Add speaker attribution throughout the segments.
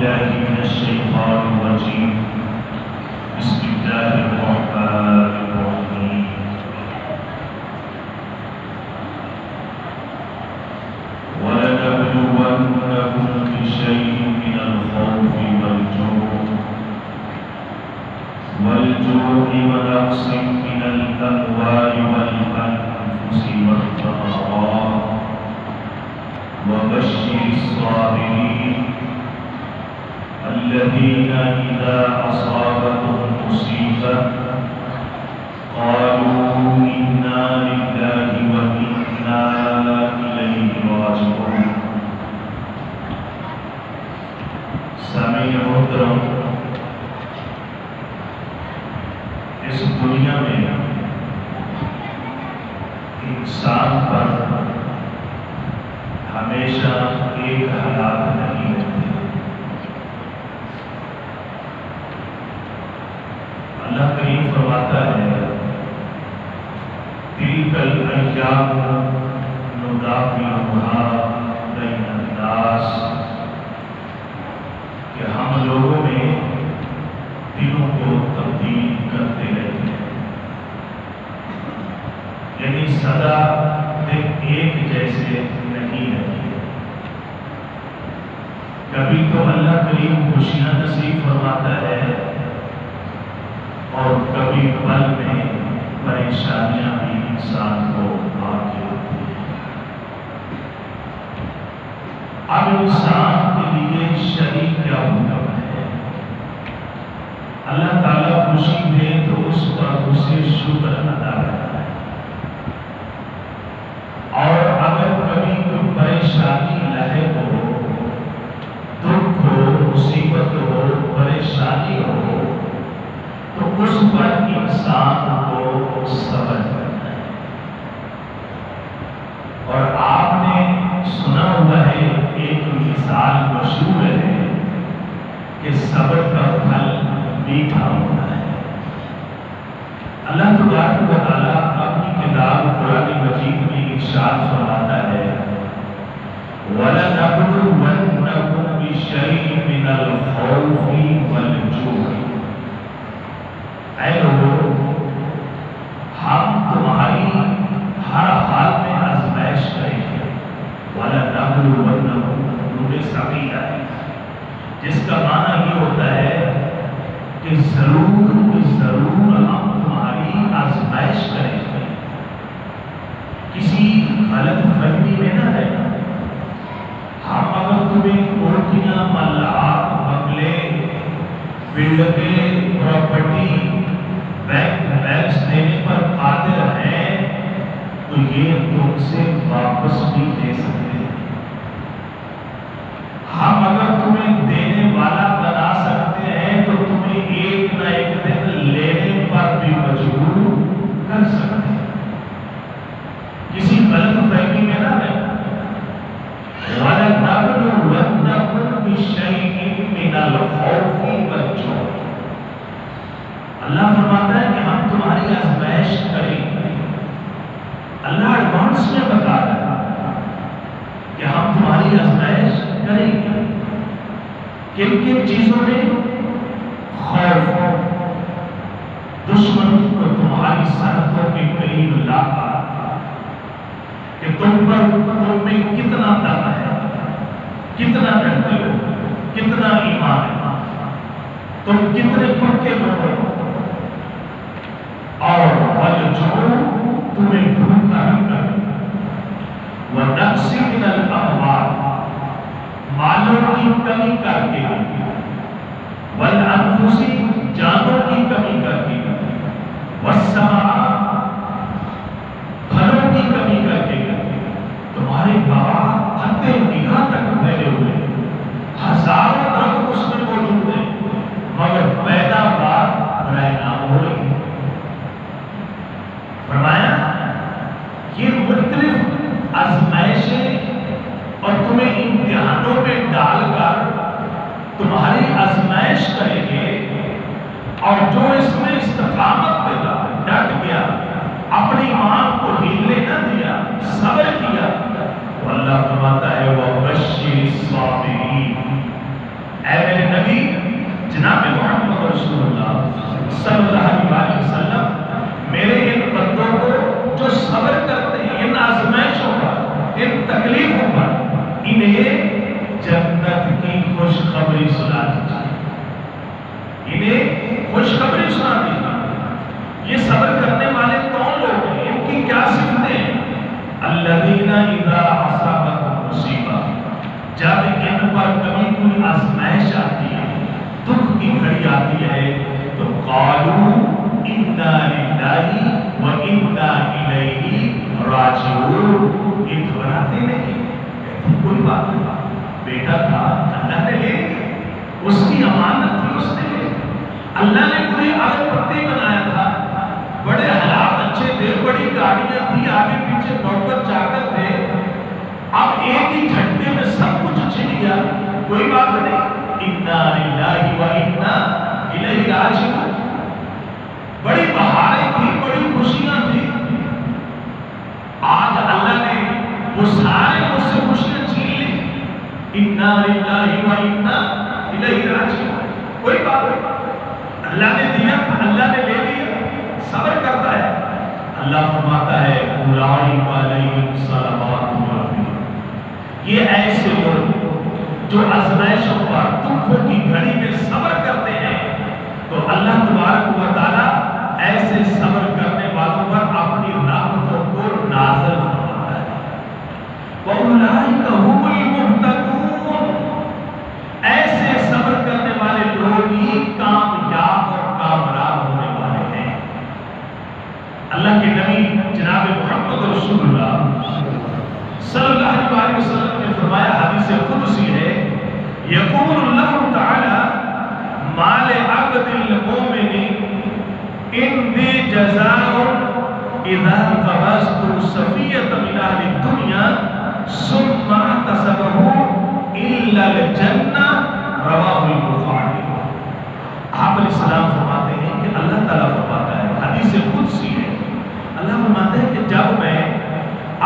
Speaker 1: بالله من الشيطان الرجيم بسم الله الرحمن الرحيم ولنبلونكم بشيء من الخوف والجوع ونقص من الأموال والأنفس والثمرات وبشر الصابرين الذين إذا أصابتهم مصيبة قالوا إنا لله وإنا إليه راجعون. سامعین محترم، اس دنیا میں انسان پر ہمیشہ ایک حالات نہیں رہتے. اللہ کریم فرماتا ہے تلک الایام نداولها بین الناس، کہ ہم لوگوں میں دنوں کو تبدیل کرتے رہتے ہیں. یعنی سدا دن ایک جیسے نہیں رہتے. کبھی تو اللہ کریم خوشیاں نصیب فرماتا ہے اور کبھی پل میں پریشانیاں بھی انسان کو آ کے ہوتی ہیں. اب انسان کے لیے شریک کیا حکم ہے؟ اللہ تعالیٰ خوشی دے تو اس پر اسے شکر ادا کرنا ہے، اور اگر کبھی کوئی پریشانی لاحق ہو، دکھ ہو، مصیبت ہو، پریشانی ہو، تو اس پر انسان کو صبر کرنا ہے. اور آپ نے سنا ہوا ہے ایک مثال مشہور ہے کہ صبر کا پھل میٹھا ہوتا ہے. اللہ تبارک و تعالیٰ اپنی کتاب قرآن مجید میں ارشاد فرماتا ہے وَلَنَبْلُوَنَّكُمْ بِشَيْءٍ مِّنَ الْخَوْفِ وَالْجُوعِ. اے لوگوں، ہم تمہاری ہر حال میں آزمائش کریں گے. وَلَنَبْلُوَنَّكُمْ نون ثقیلہ ہے، جس کا معنی یہ ہوتا ہے کہ ضرور ہم تمہاری آزمائش کریں گے. کسی غلط فہمی میں نہ رہنا. ہم اگر تمہیں کوٹیاں، ملعات، بنگلے، بلڈنگیں، پراپرٹی، بیلنس دینے پر قادر ہیں تو یہ تم سے واپس بھی لے سکتے ہیں. ہم اگر تمہیں دینے والا بنا سکتے ہیں تو تمہیں ایک نہ ایک دن لینے پر بھی مجبور کر سکتے ہیں. کسی غلط فہمی میں نہ رہنا. وَلَنَبْلُوَنَّكُمْ بِشَيْءٍ مِّنَ الْخَوْفِ وَالْجُوعِ. اللہ فرماتا ہے کہ ہم تمہاری آزمائش کریں گے. اللہ ایڈوانس میں بتا رہا ہے کہ ہم تمہاری آزمائش کریں گے. کن کن چیزوں میں؟ خوف، دشمن کو تمہاری سرحدوں کے قریب لاتا کہ تم میں کتنا دم ہے، کتنا ڈرتے ہو، کتنا ایمان ہے، تم کتنے پکے لوگ ہو. اور والجوع، تمہیں بھوکا رکھنا. ونقص من الاموال، مالوں کی کمی کر کے، والانفس، جانوں کی کمی کر کے، والثمرات، پھلوں کی کمی کر کے. تمہارے باغ حد نگاہ تک پھیلے ہوئے، ہزاروں درخت اس میں موجود ہیں، مگر پیداوار برائے نام ہو رہی ہے. فرمایا یہ مختلف آزمائشیں اور تمہیں امتحانوں میں ڈال کر تمہاری آزمائش کریں گے، اور جو اس میں استقامت پیدا ڈٹ گیا، اپنی ایمان کو ہلنے نہ دیا، صبر کیا، تو اللہ فرماتا ہے وَبَشِّرِ الصَّابِرِينَ. اے میرے رسول اللہ صلی اللہ علیہ وسلم میرے ان بندوں کو جو صبر کرتے ہیں ان آزمائشوں پر، ان تکلیفوں پر، انہیں جنت کی خوشخبری سنا دیجیے، انہیں خوشخبری سنا دیجیے۔ یہ صبر کرنے والے کون لوگ ہیں؟ ان کی کیا صفتیں ہیں؟ الذین اذا اصابتهم مصیبہ، جب ان پر کبھی کوئی آزمائش آتی ہے، دکھ کی گھڑی آتی ہے، تو قالوا انا للہ و انا الیہ راجعون، یہ گھبراتے نہیں، کہتے کوئی بات نہیں، بیٹا تھا اللہ نے لے لیا، اس کی امانت تھی اس نے لے لی، اللہ نے کوئی آگ پتے بنایا تھا، بڑے حالات اچھے تھے، بڑی گاڑیاں تھی، آگے پیچھے نوکر چاکر تھے، اب ایک ہی جھٹکے میں سب کچھ چھن گیا، کوئی بات نہیں، انا للہ و انا الیہ راجعون، بڑی بہاریں تھی، بڑی خوشیاں تھی، آج اللہ نے وہ سارے مجھ سے خوشیاں چھین لی، انا للہ و انا الیہ راجعون، کوئی بات نہیں، اللہ نے دیا، اللہ نے لے لیا، صبر کرتا ہے۔ اللہ فرماتا ہے اولئک علیہم صلوات من ربہم، یہ ایسے لوگ جو آزمائشوں پر، دکھوں کی گھڑی میں صبر کرتے ہیں، تو اللہ تبارک و تعالی ایسے صبر کرنے والوں پر اپنی رحمتوں کو نازل فرماتا ہے۔ وَأُولَٰئِكَ هُمُ الْمُهْتَدُونَ، ایسے صبر کرنے والے لوگ ہی کامیاب اور کامراب ہونے والے ہیں۔ اللہ کے نبی جناب محمد رسول اللہ صلی اللہ علیہ وسلم نے فرمایا، حدیث قدسی ہے، یقول اللہ تعالی مال عبد المؤمن اندی جزاء اذا قبضت صفیۃ من اہل الدنیا ثم احتسبه الا الجنہ، رواہ البخاری۔ آپ علیہ السلام فرماتے ہیں کہ اللہ تعالیٰ فرماتا ہے، حدیث قدسی ہے، اللہ فرماتا ہے کہ جب میں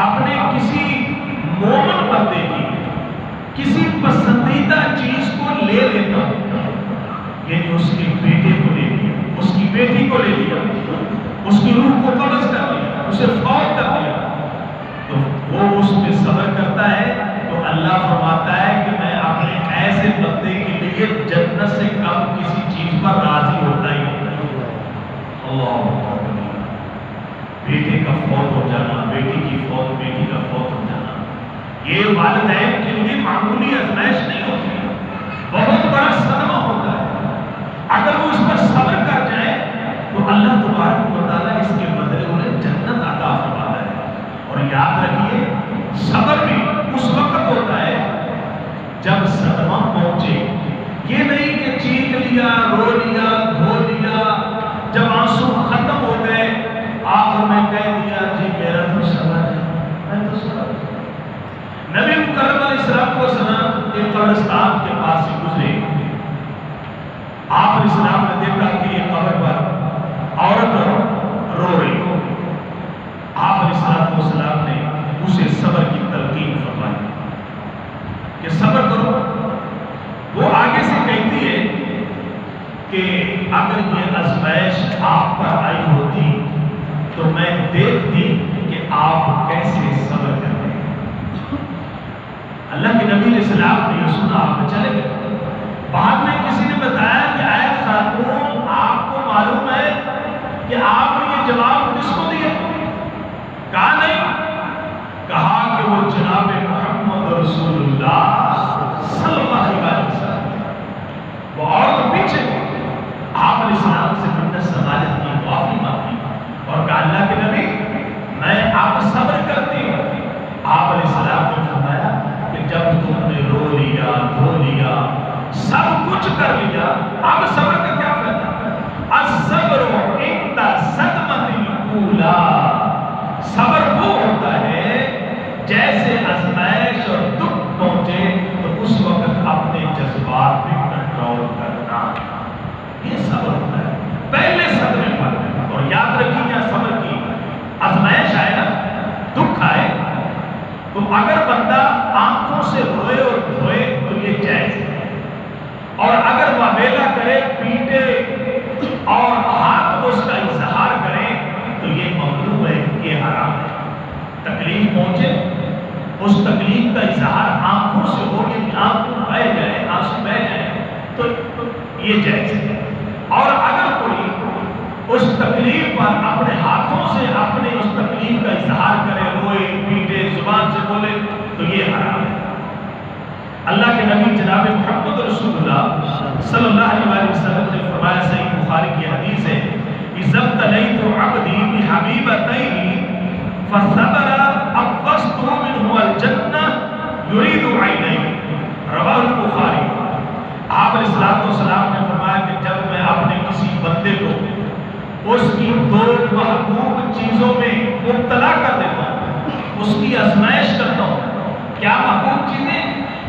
Speaker 1: اپنے کسی مومن بندے کی کسی پسندیدہ چیز کو لے لیتا ہوں، یعنی اس کے بیٹے کو لے لیا، اس کی بیٹی کو لے لیا، اس کی روح کو قبض کر لیا، اسے فوت کر دیا، تو وہ اس پہ صبر کرتا ہے، تو اللہ فرماتا ہے کہ میں اپنے ایسے بندے کے لیے جنت سے کم کسی چیز پر راضی ہوتا ہی نہیں۔ اللہ بیٹے کا فوت ہو جانا، بیٹی کی فوت، بیٹی کا فوت ہو جانا، یہ والدین کے لیے معمولی آزمائش نہیں ہوتی، بہت بڑا صدمہ ہوتا ہے۔ اگر وہ اس پر صبر کر جائیں تو اللہ تبارک و تعالیٰ اس کے بدلے انہیں جنت عطا فرماتا ہے۔ اور یاد رکھیے، صبر بھی اس وقت ہوتا ہے جب صدمہ پہنچے، یہ نہیں کہ چیخ لیا، رو لیا، دھو لیا، جب آنسو ختم ہو گئے آخر میں کہہ دیا جی میرا تو صبر ہے، میں تو صبر ہے۔ نبی مکرم علیہ السلام ایک قبرستان کے پاس سے گزرے، آپ علیہ السلام نے دیکھا کہ یہ قبر پر عورت رو رہی ہو، آپ علیہ السلام نے اسے صبر کی تلقین فرمائی کہ صبر کرو۔ وہ آگے سے کہتی ہے کہ اگر یہ آزمائش آپ پر آئی ہوتی تو میں دیکھتی کہ آپ کیسے صبر کرتے ہیں۔ اللہ کے نبی علیہ السلام نے یہ سنا، آپ چلے گئے۔ بعد میں کسی نے بتایا کہ اے خاتون، آپ کو معلوم ہے کہ آپ نے یہ جواب کس کو دیا؟ کہا نہیں، کہا کہ وہ جناب محمد رسول اللہ صلی اللہ علیہ وسلم، وہ اور پیچھے آپ علیہ السلام سے منت سماجت کی، معافی مانگی اور کہا اللہ کے نبی میں آپ صبر کرتی ہوں۔ آپ علیہ السلام نے فرمایا کہ جب تم نے رو لیا، دھو لیا، سب کچھ کر لیا، اب صبر کا کیا فائدہ؟ الصبر عند صدمۃ الاولی، صبر وہ ہوتا ہے جیسے آزمائش اور دکھ پہنچے تو اس وقت اپنے جذبات پہ کنٹرول کرنا، یہ صبر ہوتا ہے پہلے صدمے پر۔ اور یاد رکھیے یا صبر کی آزمائش آئے نا، دکھ آئے، تو اگر بندہ آنکھوں سے روئے اور دھوئے تو یہ جائز ہے، اور اگر واویلا کرے، پیٹے، پہنچے، اس تکلیف کا اظہار آنکھوں سے ہو، یعنی آنکھوں بہہ جائے، آنسو بہہ جائے، تو یہ جائز ہے۔ اور اگر کوئی اس تکلیف پر اپنے ہاتھوں سے اپنے اس تکلیف کا اظہار کرے، روئے پیٹے، زبان سے بولے، تو یہ حرام ہے۔ اللہ کے نبی جناب محمد رسول اللہ صلی اللہ علیہ وسلم نے فرمایا، صحیح بخاری کی حدیث ہے، اِذَا ابْتَلَيْتُ عَبْدِي بِحَبِيبَتَيْهِ فَصَبَرَ أَبْوَسْتُ مِنْهُ الْجَنَّةَ يُرِيدُ عَيْنَيْهِ، رواہ البخاری۔ آپ علیہ السلام نے فرمایا کہ جب میں اپنے کسی بندے کو اس کی دو محبوب چیزوں میں مبتلا کر دیتا ہوں، اس کی آزمائش کرتا ہوں، کیا محبوب چیزیں؟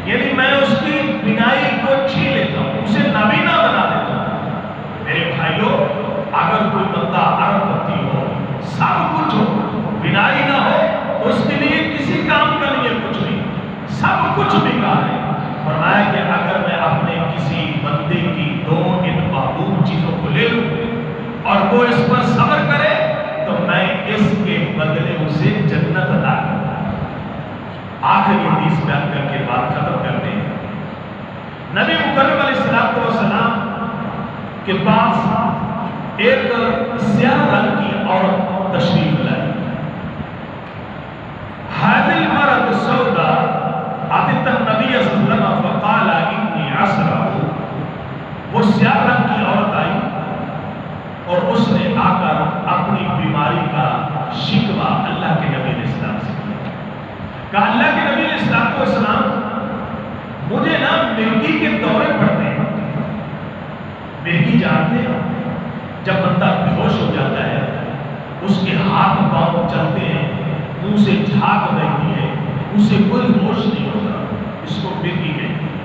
Speaker 1: یعنی میں اس کی بینائی کو چھین لیتا ہوں، اسے نابینا بنا دیتا ہوں۔ میرے بھائیوں، اگر کوئی بندہ اربپتی ہو، سب کچھ ہو، بینائی نہ ہو، تو اس کے لیے کسی کام کا نہیں ہے کچھ بھی، سب کچھ بیکار ہے۔ فرمایا کہ اگر میں اپنے کسی بندے کی دو ان محبوب چیزوں کو لے لوں اور وہ اس پر صبر کرے، تو میں اس کے بدلے اسے جنت عطا کروں۔ آخری حدیث بیان کر کے بات ختم کرتے ہیں۔ نبی مکرم علیہ السلام کے پاس ایک سیاہ رنگ کی عورت تشریف لائی۔ هذه المرأة السوداء أتت النبي صلی اللہ علیہ وسلم فقال إني أسرع۔ وہ سیاہ رنگ کی عورت آئی اور اس نے آ کر اپنی بیماری کا شکوہ اللہ کے نبی علیہ السلام سے کیا۔ کہا اللہ کے نبی علیہ السلام، مجھے نا مرگی کے دورے پڑتے ہیں۔ مرگی جانتے ہیں، جب بندہ بے ہوش ہو جاتا ہے، اس کے ہاتھ پاؤں چلتے ہیں، منہ سے جھاگ بہتی ہے، اسے کوئی ہوش نہیں ہوتا، اس کو مرگی کہتے ہیں۔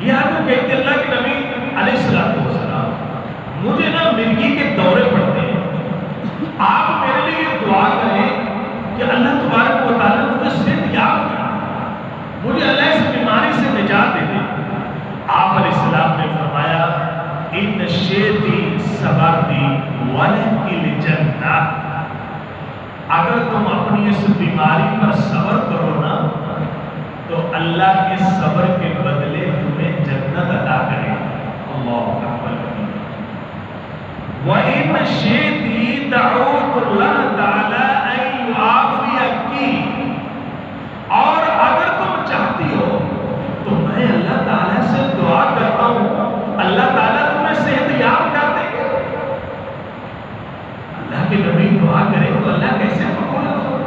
Speaker 1: یہ آپ کو کہتے ہیں اللہ کے نبی علیہ السلام، مجھے نا مرگی کے دورے پڑتے ہیں، آپ میرے لیے دعا کریں کہ اللہ تبارک و تعالیٰ مجھے صحت یاب کرے، مجھے اللہ اس بیماری سے نجات دے دے۔ آپ علیہ السلام نے فرمایا، ان شیطی صبرتی ولکی الجنہ، اگر تم اپنی اس بیماری پر صبر کرو نا، تو اللہ کے صبر کے بدلے تمہیں جنت عطا کرے۔ اللہ اکبر۔ وَإِنَّ شِئْتِ دَعُوتُ اللَّهَ تَعَالَىٰ أَن يُعَافِيَكِ، اور اگر تم چاہتی ہو تو میں اللہ تعالیٰ سے دعا کرتا ہوں، اللہ تعالیٰ تمہیں صحت یاب کر دے گا۔ اللہ کے نبی دعا کرے تو اللہ کیسے قبول ہو؟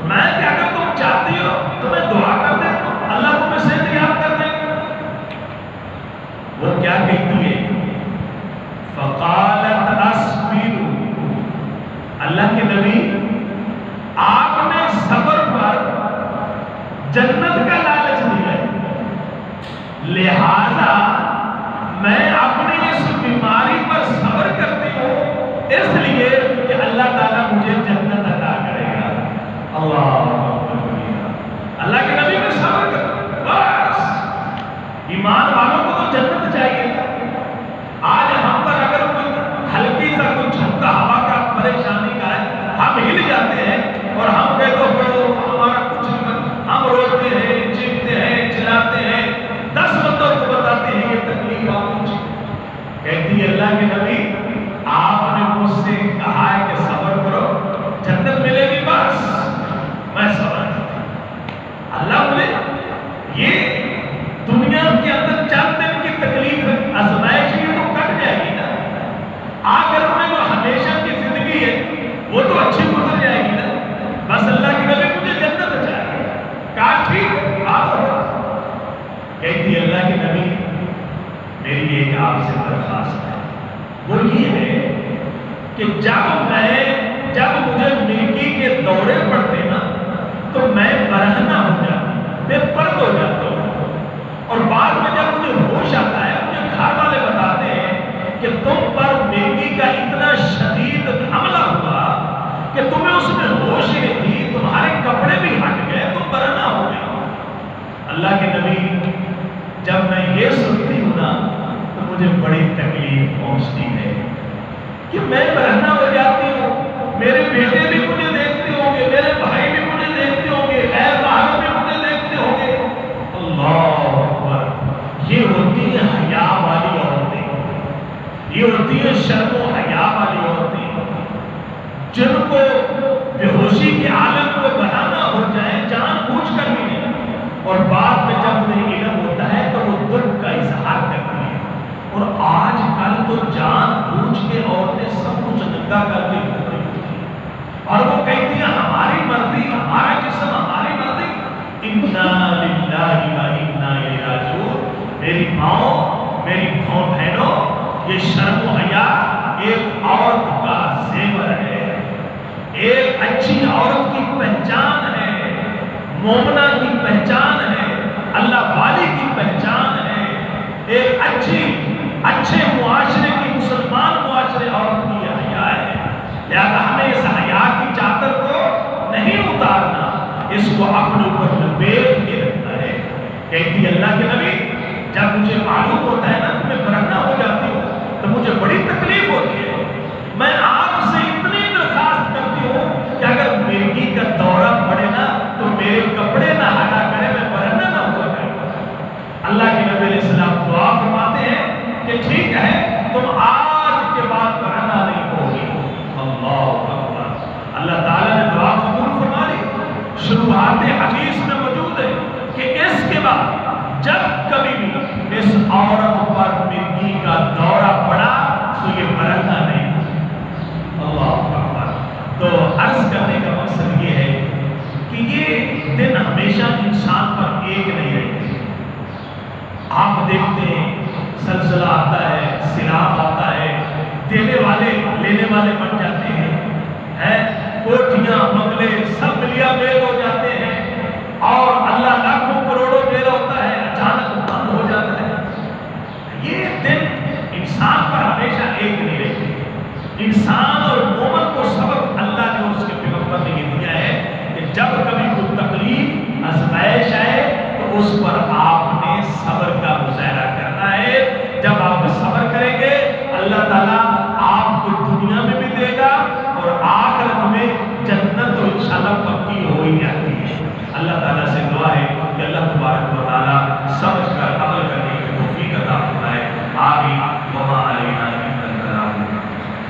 Speaker 1: میں کہ اگر تم چاہتی ہو تو میں دعا کر دیتا ہوں، اللہ تمہیں صحت یاب کر دے گا۔ وہ کیا کہتی ہے؟ فقالت اصبر، اللہ کے نبی آپ نے صبر پر جنت کا لالچ دیا ہے، لہذا میں اپنی اس بیماری پر صبر کرتی ہوں، اس لیے کہ اللہ تعالیٰ مجھے جنت عطا کرے گا۔ اللہ کے نبی میں صبر کرتا، بس ایمان والوں کو تو جنت چاہیے۔ آج ہم پر اگر کوئی ہلکی سا کوئی جھٹکا ہوا کا پریشانی کا ہے، ہم ہل جاتے ہیں اور ہم کہتے ہیں ہمارا کچھ نہیں، ہم روتے ہیں، چیختے ہیں، چلاتے ہیں، 10 بندوں کو بتاتے ہیں یہ تکلیف آپ کو۔ کہتی ہے اللہ کے نبی، آپ نے مجھ سے کہا ہے کہ صبر کرو، جنت ملے گی، بس میں صبر کرتا ہوں۔ اللہ بولے یہ دنیا کے اندر چند دن کی تکلیف آزمائش کی تو کٹ جائے گی نا، آخر میں جو ہمیشہ کی زندگی ہے وہ تو اچھی گزر جائے گی نا، بس اللہ کے نبی مجھے جنت چاہیے۔ کہا ٹھیک بات ہو۔ کہتی اللہ کے نبی میری ایک آپ سے درخواست ہے، وہ یہ ہے کہ جب مجھے مرگی کے دورے پڑتے نا تو میں برہنہ ہو جاتا ہوں، بے پرد ہو جاتا ہوں، اور بعد میں جب مجھے ہوش آتا ہے، مجھے گھر والے بتاتے ہیں کہ تم پر مرگی کا اتنا شدید حملہ ہوا کہ تمہیں اس میں ہوش ہی نہیں تھی، تمہارے کپڑے بھی ہٹ گئے، تم برہنہ ہو گئے۔ اللہ کے نبی جب میں یہ سنتی ہوں نا تو مجھے بڑی تکلیف پہنچتی ہے کہ میں برہنہ ہو جاتی ہوں، میرے بیٹے بھی مجھے دیکھتے ہوں گے، میرے بھائی بھی مجھے دیکھتے بوجھ کے عورتیں سب کچھ ننگا کر کے گھر رہی ہوتی ہیں اور وہ کہتی ہیں ہماری مرضی، ہمارا جسم، ہماری مرضی۔ انا للہ و انا الیہ راجعون۔ میری ماؤں، میری بہنوں، یہ شرم و حیا ایک عورت کا زیور ہے، ایک اچھی عورت کی پہچان ہے، مومنہ کی پہچان ہے، اللہ والی کی پہچان ہے، ایک اچھے معاشرے کی، مسلمان معاشرے عورت کی یہ حیا ہے۔ لہذا ہمیں اس حیا کی چادر کو نہیں اتارنا، اس کو اپنے اوپر لپیٹ کے رکھنا ہے۔ کہتی اللہ کے نبی جب مجھے معلوم ہوتا ہے نا کہ میں برہنہ ہو جاتی ہوں تو مجھے بڑی تکلیف ہوتی ہے، میں آپ سے اتنی درخواست کرتی ہوں کہ اگر مرگی کا دورہ پڑے نا تو میرے کپڑے نہ ہٹا کرے، میں برہنہ نہ ہوا کروں۔ اللہ کے نبی علیہ السلام دعا فرماتے ہیں کہ ٹھیک ہے تم آج کے بعد برہنہ نہیں ہوگی۔ اللہ اکبر، اللہ تعالیٰ نے دعا قبول فرما لی۔ شروحات حدیث میں موجود ہے کہ اس کے بعد جب کبھی بھی اس عورت پر مرگی کا دورہ پڑا تو یہ برہنہ نہیں ہوگی۔ اللہ اکبر۔ تو عرض کرنے کا مقصد یہ ہے کہ یہ دن ہمیشہ انسان پر ایک نہیں رہتے۔ آپ دیکھتے ہیں زلزلہ آتا ہے، سیلاب آتا ہے، دینے والے لینے والے بن جاتے ہیں، کوٹھیاں بنگلے